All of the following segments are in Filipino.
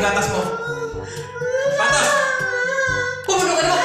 yung gatas mo. Patos! Pumunukan mo!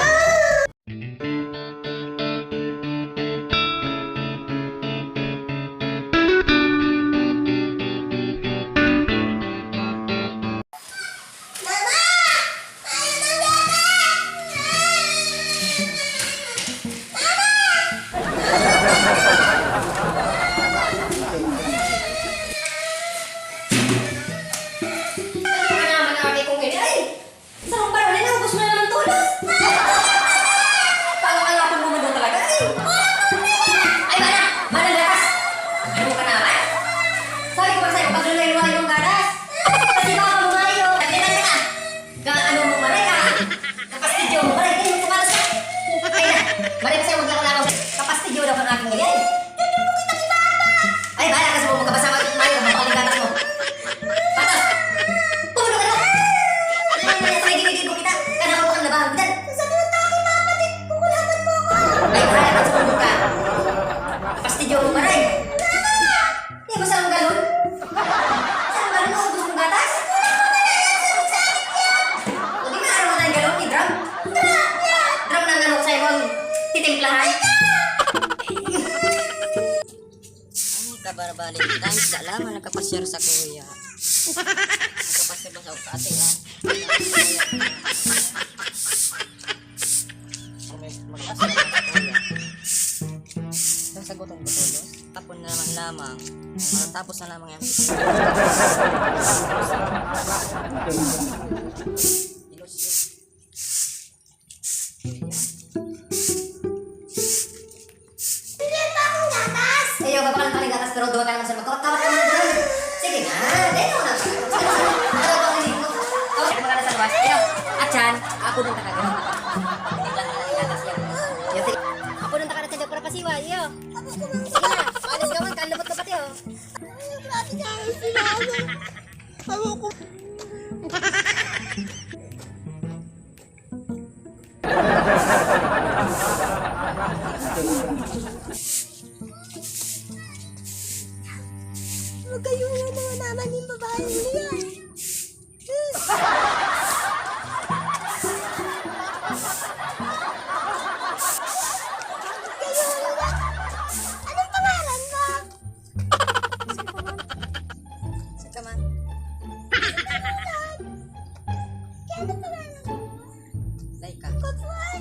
Kabarbalik time sa lamang nagkapasyar sa kuya. Nagkapasyar ba sa ating magpasyar sa kuya. Sasagutan ko tulos. Tapon na naman lamang. Matatapos na lamang yan. Ilusyon. Ayaw ka pa ng gatas pero duwa ka naman sa magkawat ka naman doon. Sige na, dito na. Sige na. Ano ba ang hiling mo? Ako magkala sa luwas. Ayaw, Achan, ako nung takagano. Tingnan na ng gatas yan. Sige. Ako nung takagano sa para pasiwa. Iyo. Sige na, alis ka man, kalabot ka pati oh. Grabe niya, sinama. Ako ko. Magkayungan na naman yung babae niya. Anong pangalan mo? Sikaman. Kaya anong pangalan mo? Laika. Kapuan.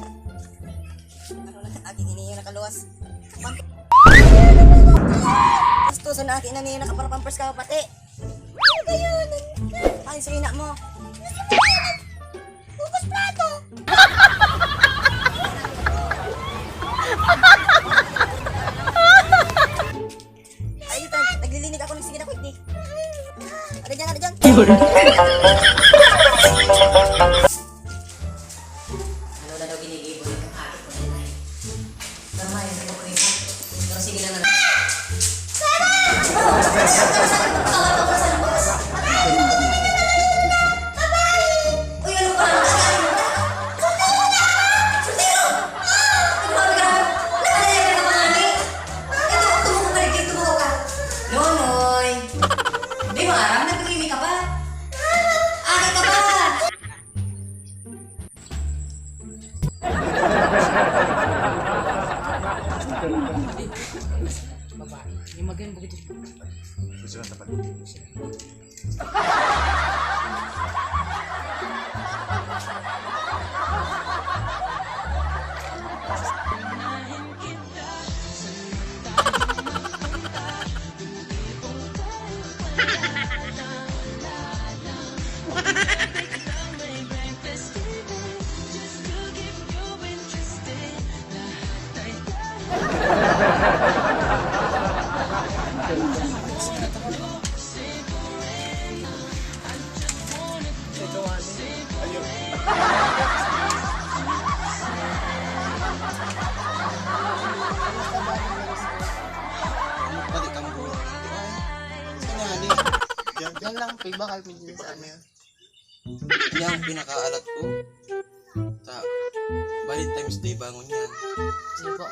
Ano na aking iniyo nakaluwas. Gusto sa akin na niya nakaparpampers ka pati. Magkayunan ka. Ay, sa ina mo. Bukos plato. Ay, ito, naglilinig ako ng sige na quick di. Ada dyan, ada dyan. Ano na daw ginigibon ng akin ko na yun. Tama yun, ako rin. Pero sige na na. Yung maganda begitu. Gusto lang tapat. Yan lang, piba kayo medyo sa amin. Yan ang pinakaalat ko. Sa Valentine's Day, bangon yan. Sige po.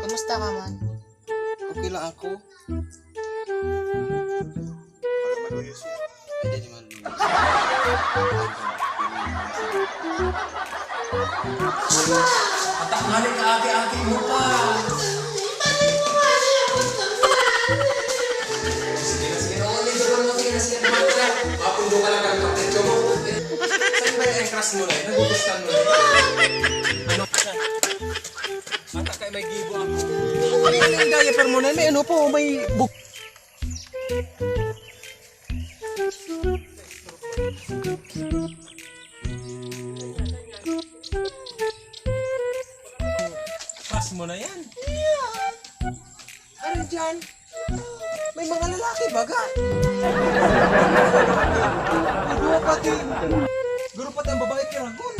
Kamusta ka man? Okay lang ako. Ay, di naman. Patanghali ka aki-aki mo pa. Sige na, sige na. Ulit ko mo, sige na, sige na. Mapundo ka lang ang kapatid mo. Saan ba yung crush mo na yun? Nagugustan mo na yun? Ano ka na? Mata kayo may gibo ako. Ano yung diaper mo na yun? May ano po, may buk... Crush mo na yan? Ano dyan? May mga lalaki baga. Guro pati. Guro pati ang babae kiragon.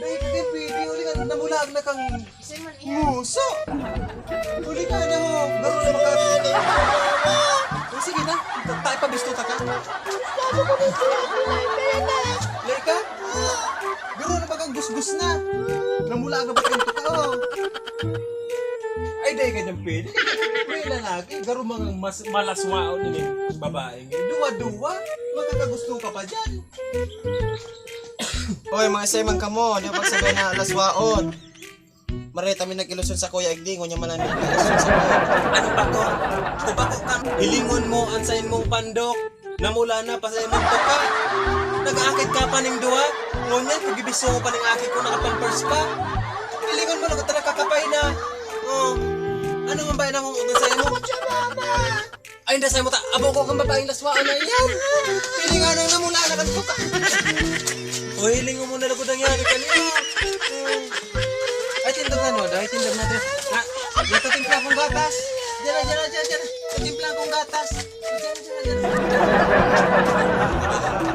Dahil kaya pwede uli ka namulag na kang muso. Uli ka na mo. Garo na maka... Sige na. Tayo pa gusto ka. Leka. Garo na bagang gusgus na. Namula ka ba kang totoo? Ay, dahil ganyan pwede. May lalaki, garo mga malaswao nila babae. Duwa-duwa, magkakagusto ka pa dyan. Hoy, mga seman ka mo. Di ba pagsabihin na laswaon? Marita mi nag-ilusyon sa Kuya Igding. Kunya man ang nag-ilusyon sa Kuya. Ano ba ko? Tubako ka. Hilingon mo, ansayin mong pandok. Namula na, pasayin mong toka. Nag-aakit ka pa ng duwa. Ngunyan, pagibiso mo pa ng akit ko nakapampers pa. Hilingon mo, lagot na kakapay na. Oh. Ano nga ba yun akong ugasayin mo? Ay, hindi sa'yo mo ta. Abo ko kang babaeng laswaan na yan. Hiling anong namula na kan toka. O, hiling mo muna lagot ang yari kanina. Ay, tindag na no. Ay, tindag na. Dito timpla akong gatas. Diyan. Timpla akong gatas. Diyan.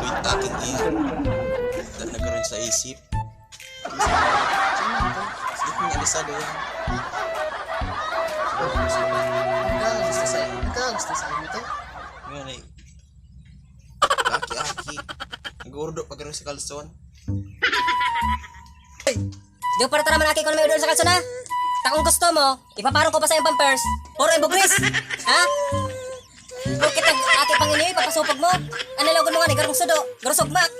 Wait, akin iyan. Dan nagkaroon sa isip. Sige kong alisado yan. Gusto sa inyo to? Ngayon ay... Aki-aki. Nag-urdo pag sa kalson. Di para tara manaki ko na may order sa kalso na. Takong gusto mo, ipaparong ko pa sa iyong pampers. Puro yung bugris. Ha? Bakit ati pang inyo, ipapasupag mo? Ano lang mo nga ni garong sudo, garong sugmak.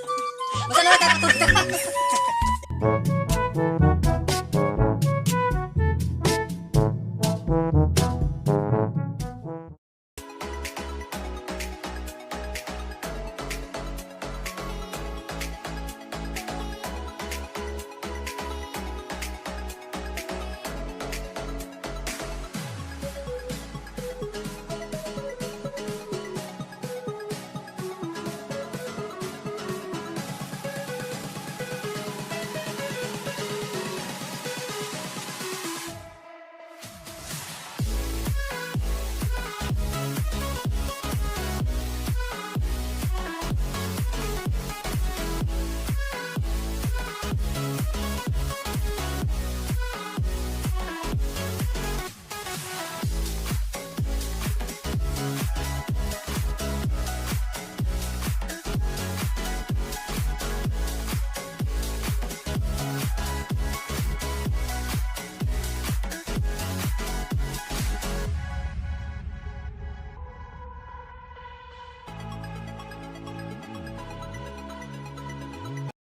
Basta na nakakatulog.